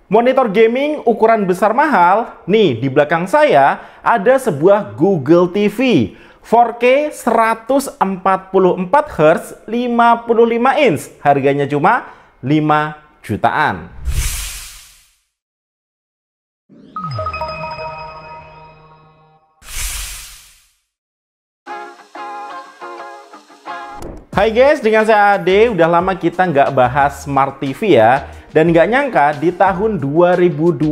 Monitor gaming ukuran besar mahal, nih di belakang saya ada sebuah Google TV 4K 144 Hz 55 inch, harganya cuma 5 jutaan. Hai guys, dengan saya Ade. Udah lama kita nggak bahas Smart TV ya. Dan nggak nyangka di tahun 2025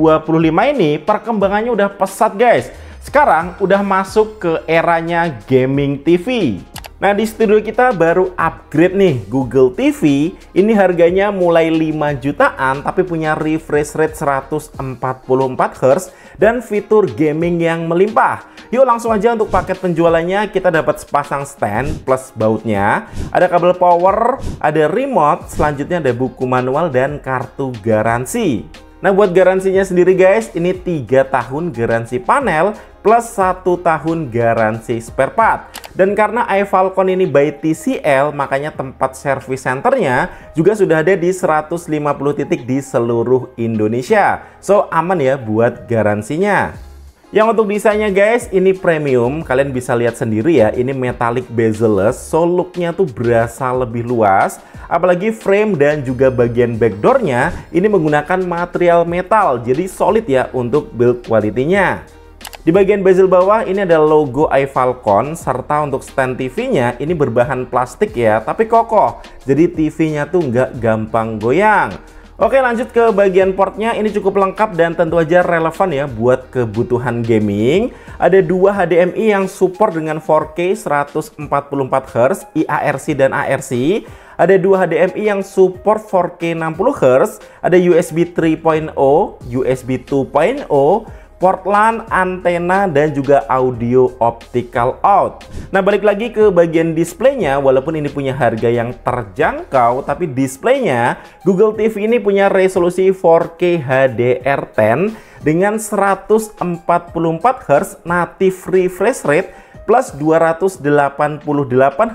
ini perkembangannya udah pesat guys. Sekarang udah masuk ke eranya gaming TV. Nah, di studio kita baru upgrade nih Google TV. Ini harganya mulai 5 jutaan tapi punya refresh rate 144 Hz dan fitur gaming yang melimpah. Yuk langsung aja untuk paket penjualannya. Kita dapat sepasang stand plus bautnya, ada kabel power, ada remote, selanjutnya ada buku manual dan kartu garansi. Nah, buat garansinya sendiri guys, ini 3 tahun garansi panel plus 1 tahun garansi spare part. Dan karena iFalcon ini by TCL, makanya tempat service centernya juga sudah ada di 150 titik di seluruh Indonesia. So, aman ya buat garansinya. Yang untuk desainnya guys, ini premium. Kalian bisa lihat sendiri ya, ini metallic bezel-less. So, looknya tuh berasa lebih luas. Apalagi frame dan juga bagian backdoornya ini menggunakan material metal. Jadi solid ya untuk build quality-nya. Di bagian bezel bawah ini ada logo iFalcon, serta untuk stand TV-nya ini berbahan plastik ya, tapi kokoh. Jadi TV-nya tuh nggak gampang goyang. Oke, lanjut ke bagian portnya. Ini cukup lengkap dan tentu aja relevan ya buat kebutuhan gaming. Ada 2 HDMI yang support dengan 4K 144 Hz, IARC dan ARC. Ada 2 HDMI yang support 4K 60 Hz, ada USB 3.0, USB 2.0, port LAN, antena, dan juga audio optical out. Nah, balik lagi ke bagian displaynya, walaupun ini punya harga yang terjangkau, tapi displaynya Google TV ini punya resolusi 4K HDR10 dengan 144 Hz native refresh rate plus 288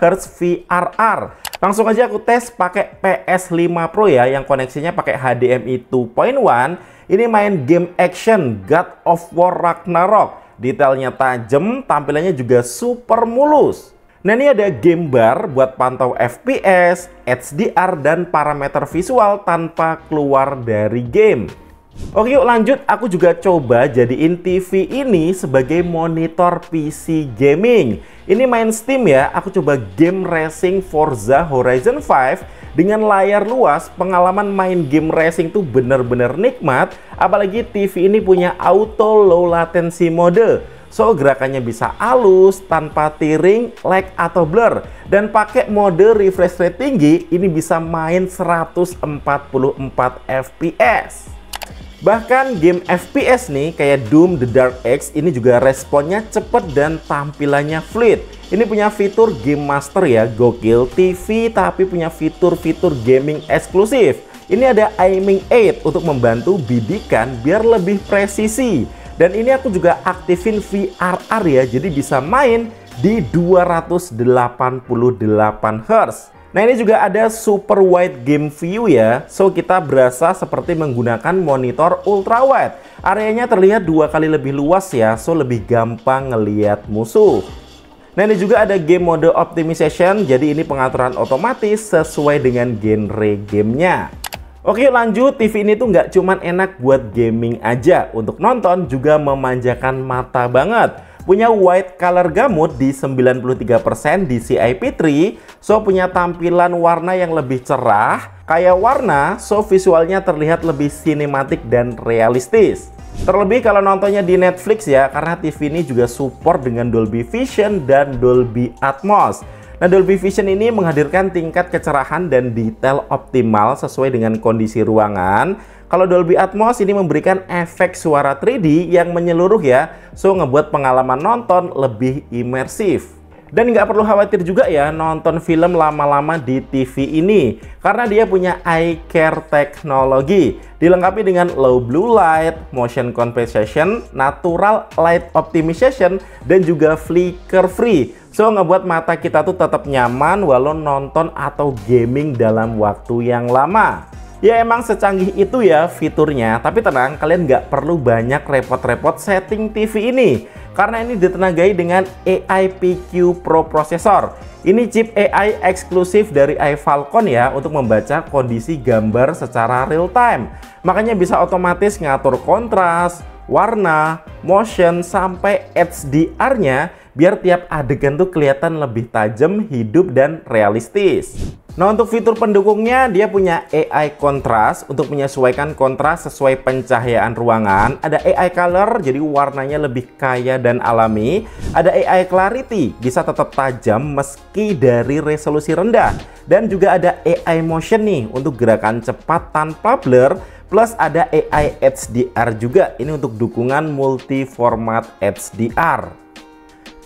Hz VRR. Langsung aja aku tes pakai PS5 Pro ya, yang koneksinya pakai HDMI 2.1. Ini main game action God of War Ragnarok. Detailnya tajam, tampilannya juga super mulus. Nah, ini ada game bar buat pantau FPS, HDR, dan parameter visual tanpa keluar dari game. Oke, yuk lanjut. Aku juga coba jadiin TV ini sebagai monitor PC gaming. Ini main Steam ya. Aku coba game racing Forza Horizon 5 dengan layar luas. Pengalaman main game racing tuh bener-bener nikmat. Apalagi TV ini punya auto low latency mode. So, gerakannya bisa halus, tanpa tearing, lag, atau blur. Dan pakai mode refresh rate tinggi, ini bisa main 144 FPS. Bahkan game FPS nih kayak Doom The Dark Age ini juga responnya cepet dan tampilannya fluid. Ini punya fitur Game Master ya, gokil. TV tapi punya fitur-fitur gaming eksklusif. Ini ada aiming aid untuk membantu bidikan biar lebih presisi. Dan ini aku juga aktifin VRR ya, jadi bisa main di 288 Hz. Nah, ini juga ada super wide game view ya. So, kita berasa seperti menggunakan monitor ultra wide. Areanya terlihat 2 kali lebih luas ya. So, lebih gampang ngelihat musuh. Nah, ini juga ada game mode optimization. Jadi, ini pengaturan otomatis sesuai dengan genre gamenya. Oke, lanjut. TV ini tuh nggak cuman enak buat gaming aja. Untuk nonton juga memanjakan mata banget. Punya white color gamut di 93% DCI-P3. So, punya tampilan warna yang lebih cerah. Kayak warna, so visualnya terlihat lebih sinematik dan realistis. Terlebih kalau nontonnya di Netflix ya, karena TV ini juga support dengan Dolby Vision dan Dolby Atmos. Nah, Dolby Vision ini menghadirkan tingkat kecerahan dan detail optimal sesuai dengan kondisi ruangan. Kalau Dolby Atmos ini memberikan efek suara 3D yang menyeluruh ya, so ngebuat pengalaman nonton lebih imersif. Dan nggak perlu khawatir juga ya nonton film lama-lama di TV ini, karena dia punya eye care teknologi, dilengkapi dengan low blue light, motion compensation, natural light optimization, dan juga flicker free. So ngebuat mata kita tuh tetap nyaman walau nonton atau gaming dalam waktu yang lama. Ya emang secanggih itu ya fiturnya, tapi tenang, kalian nggak perlu banyak repot-repot setting TV ini. Karena ini ditenagai dengan AI PQ Pro Processor. Ini chip AI eksklusif dari iFalcon ya, untuk membaca kondisi gambar secara real time. Makanya bisa otomatis ngatur kontras, warna, motion, sampai HDR-nya biar tiap adegan tuh kelihatan lebih tajam, hidup, dan realistis. Nah, untuk fitur pendukungnya, dia punya AI Contrast untuk menyesuaikan kontras sesuai pencahayaan ruangan. Ada AI Color, jadi warnanya lebih kaya dan alami. Ada AI Clarity, bisa tetap tajam meski dari resolusi rendah. Dan juga ada AI Motion nih, untuk gerakan cepat tanpa blur. Plus ada AI HDR juga, ini untuk dukungan multi format HDR.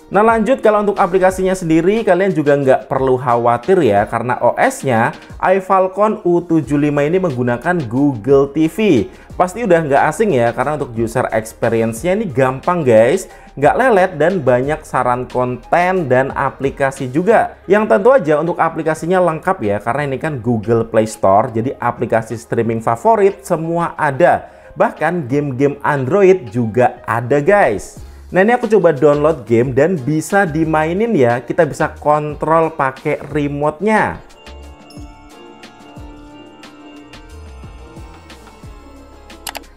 Nah lanjut, kalau untuk aplikasinya sendiri kalian juga nggak perlu khawatir ya, karena OS-nya iFalcon U75 ini menggunakan Google TV. Pasti udah nggak asing ya, karena untuk user experience-nya ini gampang guys, nggak lelet dan banyak saran konten dan aplikasi juga. Yang tentu aja untuk aplikasinya lengkap ya, karena ini kan Google Play Store, jadi aplikasi streaming favorit semua ada. Bahkan game-game Android juga ada guys. Nah ini aku coba download game dan bisa dimainin ya, kita bisa kontrol pakai remote-nya.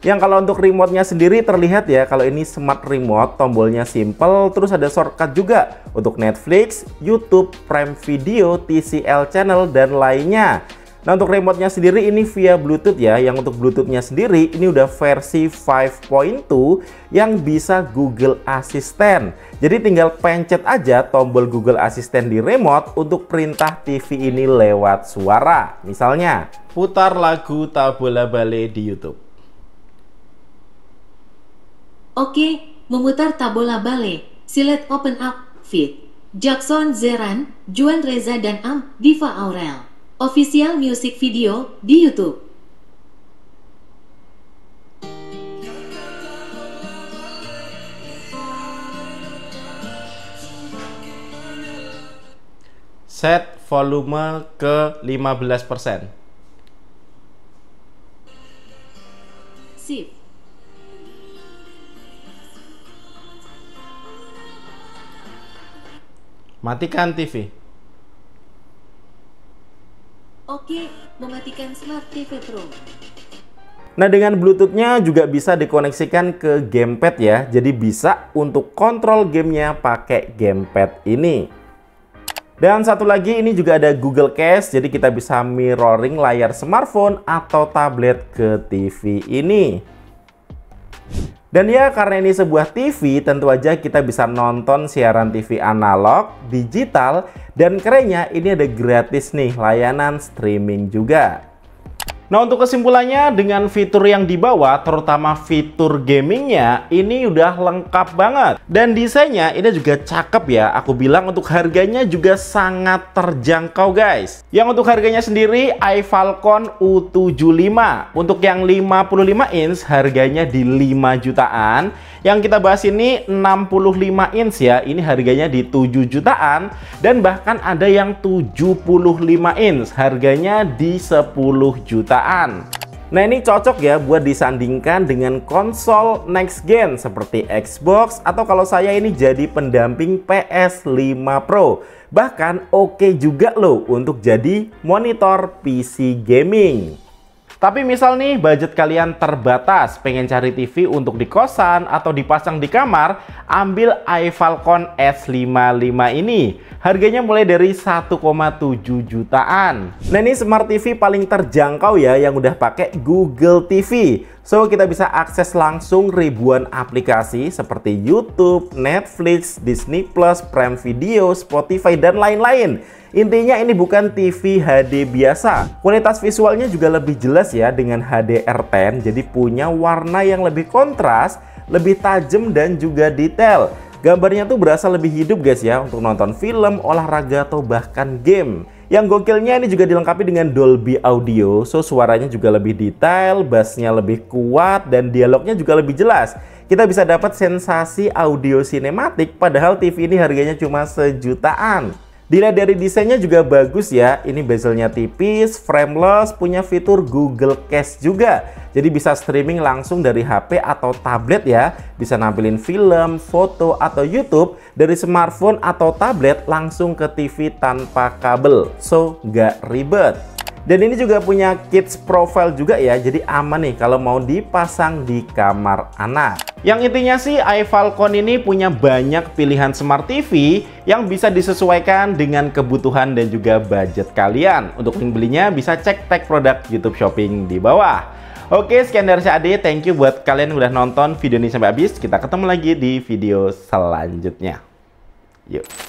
Yang kalau untuk remote-nya sendiri terlihat ya, kalau ini smart remote, tombolnya simple, terus ada shortcut juga untuk Netflix, YouTube, Prime Video, TCL Channel, dan lainnya. Nah untuk remote-nya sendiri ini via Bluetooth ya. Yang untuk Bluetooth-nya sendiri ini udah versi 5.2 yang bisa Google Assistant. Jadi tinggal pencet aja tombol Google Assistant di remote untuk perintah TV ini lewat suara. Misalnya, putar lagu Tabola Bale di YouTube. Oke, memutar Tabola Bale. Select open up feed. Jackson Zeran, Juan Reza, dan Diva Aurel. Official music video di YouTube. Set volume ke 15%. Sip. Matikan TV. Oke, mematikan Smart TV Pro. Nah dengan Bluetooth-nya juga bisa dikoneksikan ke gamepad ya. Jadi bisa untuk kontrol gamenya pakai gamepad ini. Dan satu lagi, ini juga ada Google Cast. Jadi kita bisa mirroring layar smartphone atau tablet ke TV ini. Dan ya karena ini sebuah TV, tentu aja kita bisa nonton siaran TV analog, digital, dan kerennya ini ada gratis nih layanan streaming juga. Nah untuk kesimpulannya, dengan fitur yang dibawa, terutama fitur gamingnya, ini udah lengkap banget. Dan desainnya ini juga cakep ya, aku bilang untuk harganya juga sangat terjangkau guys. Yang untuk harganya sendiri, iFalcon U75. Untuk yang 55 inch harganya di 5 jutaan. Yang kita bahas ini 65 inch ya, ini harganya di 7 jutaan. Dan bahkan ada yang 75 inch, harganya di 10 jutaan. Nah ini cocok ya buat disandingkan dengan konsol next gen seperti Xbox, atau kalau saya ini jadi pendamping PS5 Pro. Bahkan oke juga loh untuk jadi monitor PC gaming. Tapi misal nih budget kalian terbatas, pengen cari TV untuk di kosan atau dipasang di kamar, ambil iFalcon S55 ini. Harganya mulai dari 1,7 jutaan. Nah ini Smart TV paling terjangkau ya, yang udah pakai Google TV. So kita bisa akses langsung ribuan aplikasi seperti YouTube, Netflix, Disney+, Prime Video, Spotify, dan lain-lain. Intinya ini bukan TV HD biasa. Kualitas visualnya juga lebih jelas ya dengan HDR10. Jadi punya warna yang lebih kontras, lebih tajam, dan juga detail. Gambarnya tuh berasa lebih hidup guys ya, untuk nonton film, olahraga, atau bahkan game. Yang gokilnya ini juga dilengkapi dengan Dolby Audio. So suaranya juga lebih detail, bassnya lebih kuat, dan dialognya juga lebih jelas. Kita bisa dapat sensasi audio sinematik, padahal TV ini harganya cuma sejutaan. Dilihat dari desainnya juga bagus ya. Ini bezelnya tipis, frameless, punya fitur Google Cast juga. Jadi bisa streaming langsung dari HP atau tablet ya. Bisa nampilin film, foto, atau YouTube dari smartphone atau tablet langsung ke TV tanpa kabel. So, nggak ribet. Dan ini juga punya kids profile juga ya, jadi aman nih kalau mau dipasang di kamar anak. Yang intinya sih iFalcon ini punya banyak pilihan Smart TV yang bisa disesuaikan dengan kebutuhan dan juga budget kalian. Untuk link belinya bisa cek tag produk YouTube Shopping di bawah. Oke, sekian dari saya Ade. Thank you buat kalian yang udah nonton video ini sampai habis. Kita ketemu lagi di video selanjutnya. Yuk.